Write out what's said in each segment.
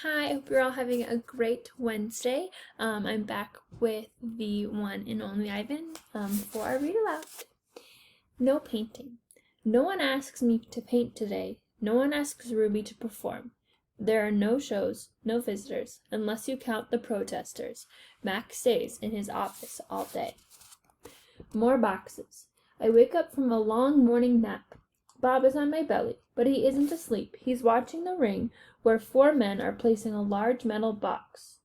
Hi, I hope you're all having a great Wednesday. I'm back with the one and only Ivan for our read aloud. No painting. No one asks me to paint today. No one asks Ruby to perform. There are no shows, no visitors, unless you count the protesters. Max stays in his office all day. More boxes. I wake up from a long morning nap. Bob is on my belly, but he isn't asleep. He's watching the ring where 4 men are placing a large metal box.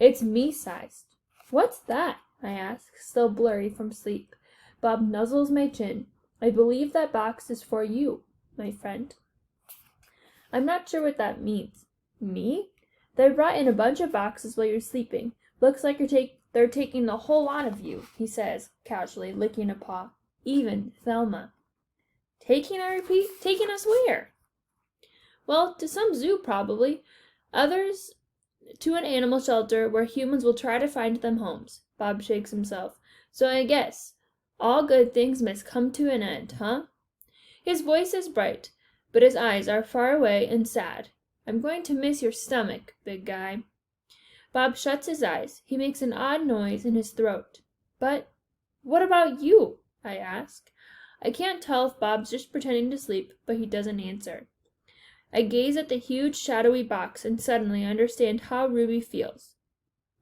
It's me-sized. What's that? I ask, still blurry from sleep. Bob nuzzles my chin. I believe that box is for you, my friend. I'm not sure what that means. Me? They brought in a bunch of boxes while you're sleeping. Looks like they're taking the whole lot of you, he says, casually, licking a paw. Even Thelma. Taking, I repeat? Taking us where? Well, to some zoo, probably. Others to an animal shelter where humans will try to find them homes. Bob shakes himself. So I guess all good things must come to an end, huh? His voice is bright, but his eyes are far away and sad. I'm going to miss your stomach, big guy. Bob shuts his eyes. He makes an odd noise in his throat. But what about you? I ask. I can't tell if Bob's just pretending to sleep, but he doesn't answer. I gaze at the huge shadowy box and suddenly understand how Ruby feels.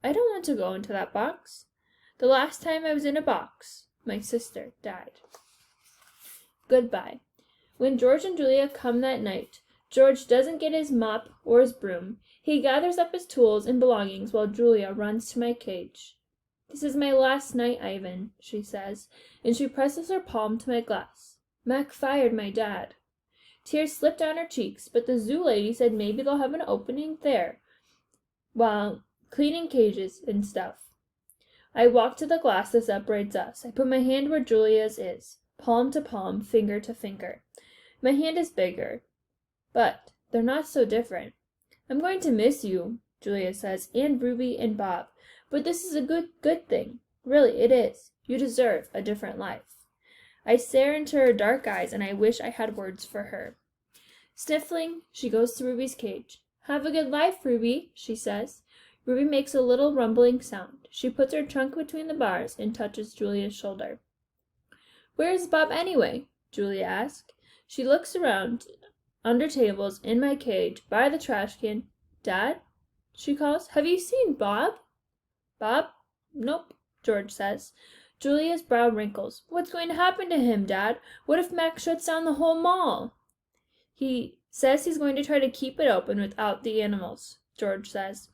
I don't want to go into that box. The last time I was in a box, my sister died. Goodbye. When George and Julia come that night, George doesn't get his mop or his broom. He gathers up his tools and belongings while Julia runs to my cage. This is my last night, Ivan, she says, and she presses her palm to my glass. Mac fired my dad. Tears slip down her cheeks, but the zoo lady said maybe they'll have an opening there while cleaning cages and stuff. I walk to the glass that separates us. I put my hand where Julia's is, palm to palm, finger to finger. My hand is bigger, but they're not so different. I'm going to miss you, Julia says, and Ruby and Bob, but this is a good thing. Really, it is. You deserve a different life. I stare into her dark eyes, and I wish I had words for her. Sniffling, she goes to Ruby's cage. Have a good life, Ruby, she says. Ruby makes a little rumbling sound. She puts her trunk between the bars and touches Julia's shoulder. Where is Bob anyway? Julia asks. She looks around, under tables, in my cage, by the trash can. Dad? She calls. Have you seen Bob? Bob? Nope, George says. Julia's brow wrinkles. What's going to happen to him, Dad? What if Max shuts down the whole mall? He says he's going to try to keep it open without the animals, George says.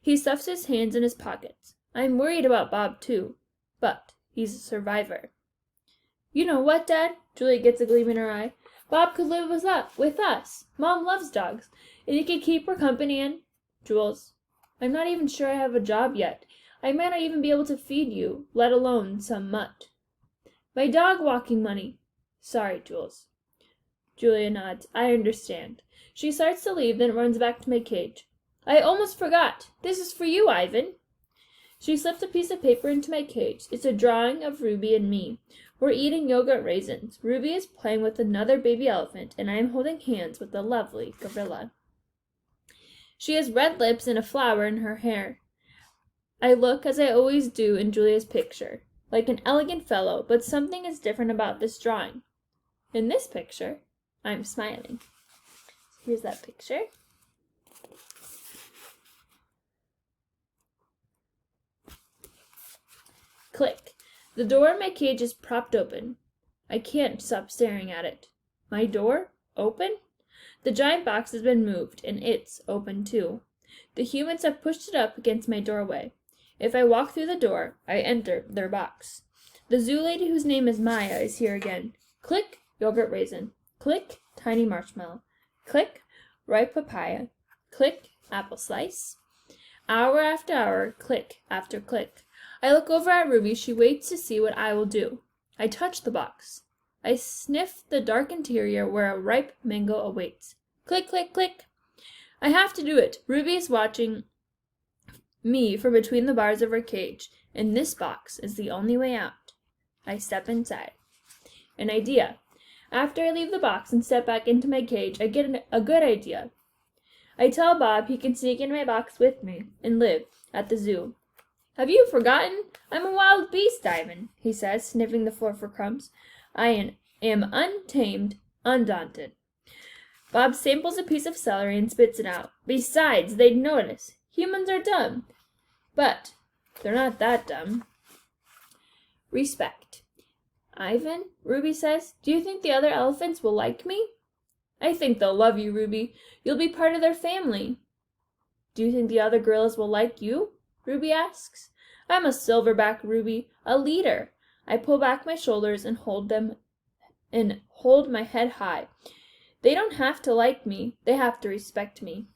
He stuffs his hands in his pockets. I'm worried about Bob, too. But he's a survivor. You know what, Dad? Julia gets a gleam in her eye. Bob could live with us. Mom loves dogs, and he could keep her company and... Jules, I'm not even sure I have a job yet. I might not even be able to feed you, let alone some mutt. My dog walking money. Sorry, Jules. Julia nods. I understand. She starts to leave, then runs back to my cage. I almost forgot. This is for you, Ivan. She slips a piece of paper into my cage. It's a drawing of Ruby and me. We're eating yogurt raisins. Ruby is playing with another baby elephant, and I am holding hands with the lovely gorilla. She has red lips and a flower in her hair. I look, as I always do in Julia's picture, like an elegant fellow, but something is different about this drawing. In this picture, I'm smiling. Here's that picture. Click. The door in my cage is propped open. I can't stop staring at it. My door? Open? The giant box has been moved, and it's open too. The humans have pushed it up against my doorway. If I walk through the door, I enter their box. The zoo lady whose name is Maya is here again. Click, yogurt raisin. Click, tiny marshmallow. Click, ripe papaya. Click, apple slice. Hour after hour, click after click. I look over at Ruby. She waits to see what I will do. I touch the box. I sniff the dark interior where a ripe mango awaits. Click, click, click. I have to do it. Ruby is watching me from between the bars of her cage, and this box is the only way out. I step inside. An idea. After I leave the box and step back into my cage, I get a good idea. I tell Bob he can sneak in my box with me and live at the zoo. Have you forgotten? I'm a wild beast, Ivan, he says, sniffing the floor for crumbs. I am untamed, undaunted. Bob samples a piece of celery and spits it out. Besides, they'd notice. Humans are dumb. But they're not that dumb. Respect. Ivan, Ruby says, do you think the other elephants will like me? I think they'll love you, Ruby. You'll be part of their family. Do you think the other gorillas will like you? Ruby asks. I'm a silverback, Ruby, a leader. I pull back my shoulders and hold my head high. They don't have to like me. They have to respect me.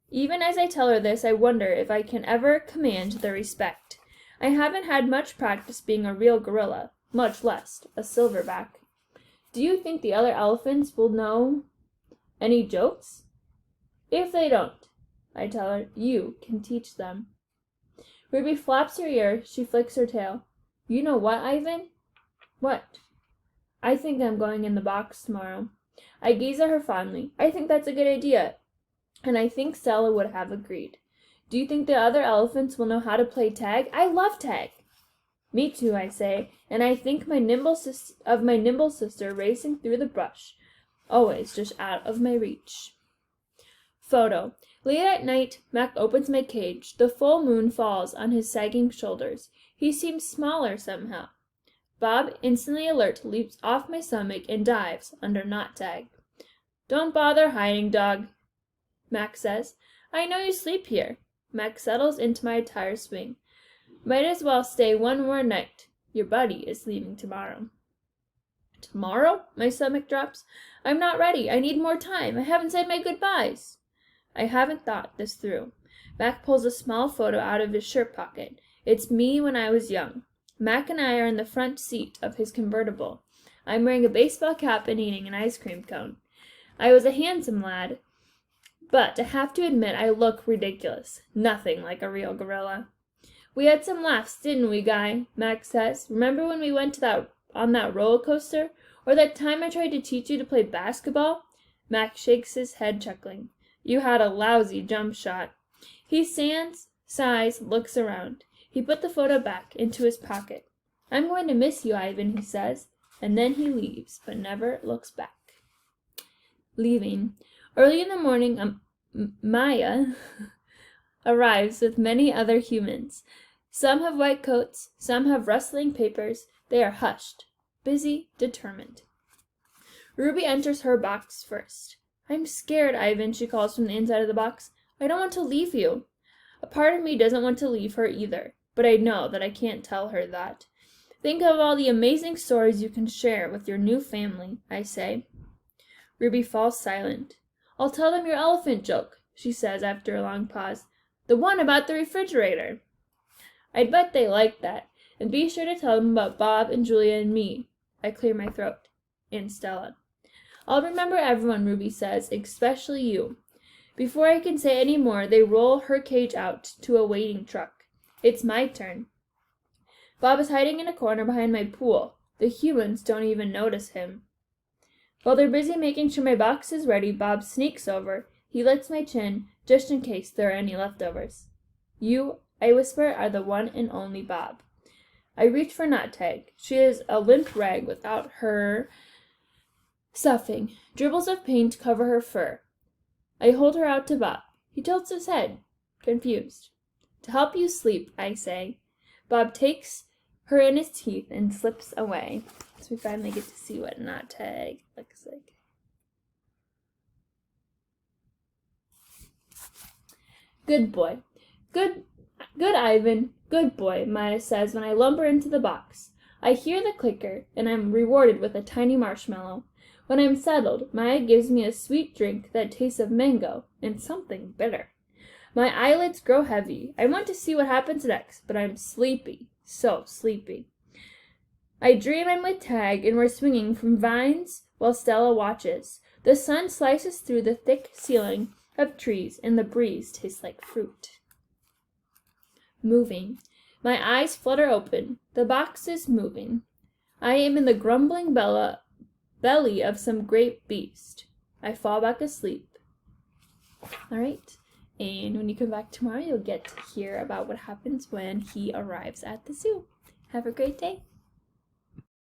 Even as I tell her this, I wonder if I can ever command their respect. I haven't had much practice being a real gorilla, much less a silverback. Do you think the other elephants will know any jokes? If they don't, I tell her, you can teach them. Ruby flaps her ear. She flicks her tail. You know what, Ivan? What? I think I'm going in the box tomorrow. I gaze at her fondly. I think that's a good idea, and I think Stella would have agreed. Do you think the other elephants will know how to play tag? I love tag. Me too, I say, and I think of my nimble sister racing through the brush, always just out of my reach. Photo. Late at night, Mac opens my cage. The full moon falls on his sagging shoulders. He seems smaller somehow. Bob, instantly alert, leaps off my stomach and dives under knot tag. Don't bother hiding, dog, Mac says. I know you sleep here. Mac settles into my tire swing. Might as well stay one more night. Your buddy is leaving tomorrow. Tomorrow? My stomach drops. I'm not ready. I need more time. I haven't said my goodbyes. I haven't thought this through. Mac pulls a small photo out of his shirt pocket. It's me when I was young. Mac and I are in the front seat of his convertible. I'm wearing a baseball cap and eating an ice cream cone. I was a handsome lad, but I have to admit I look ridiculous. Nothing like a real gorilla. We had some laughs, didn't we, Guy? Mac says. Remember when we went on that roller coaster? Or that time I tried to teach you to play basketball? Mac shakes his head, chuckling. You had a lousy jump shot. He stands, sighs, looks around. He put the photo back into his pocket. I'm going to miss you, Ivan, he says, and then he leaves, but never looks back. Leaving. Early in the morning, Maya arrives with many other humans. Some have white coats, some have rustling papers. They are hushed, busy, determined. Ruby enters her box first. I'm scared, Ivan, she calls from the inside of the box. I don't want to leave you. A part of me doesn't want to leave her either, but I know that I can't tell her that. Think of all the amazing stories you can share with your new family, I say. Ruby falls silent. I'll tell them your elephant joke, she says after a long pause. The one about the refrigerator. I'd bet they like that. And be sure to tell them about Bob and Julia and me. I clear my throat. And Stella. I'll remember everyone, Ruby says, especially you. Before I can say any more, they roll her cage out to a waiting truck. It's my turn. Bob is hiding in a corner behind my pool. The humans don't even notice him. While they're busy making sure my box is ready, Bob sneaks over. He licks my chin, just in case there are any leftovers. You, I whisper, are the one and only Bob. I reach for Knot Tag. She is a limp rag without her stuffing. Dribbles of paint cover her fur. I hold her out to Bob. He tilts his head, confused. To help you sleep, I say. Bob takes her in his teeth and slips away. So we finally get to see what Knot Tag looks like. Good boy. Good Ivan. Good boy, Maya says when I lumber into the box. I hear the clicker, and I'm rewarded with a tiny marshmallow. When I'm settled, Maya gives me a sweet drink that tastes of mango and something bitter. My eyelids grow heavy. I want to see what happens next, but I'm sleepy. So sleepy. I dream I'm with Tag, and we're swinging from vines while Stella watches. The sun slices through the thick ceiling of trees, and the breeze tastes like fruit. Moving. My eyes flutter open. The box is moving. I am in the grumbling belly of some great beast. I fall back asleep. Alright? And when you come back tomorrow, you'll get to hear about what happens when he arrives at the zoo. Have a great day.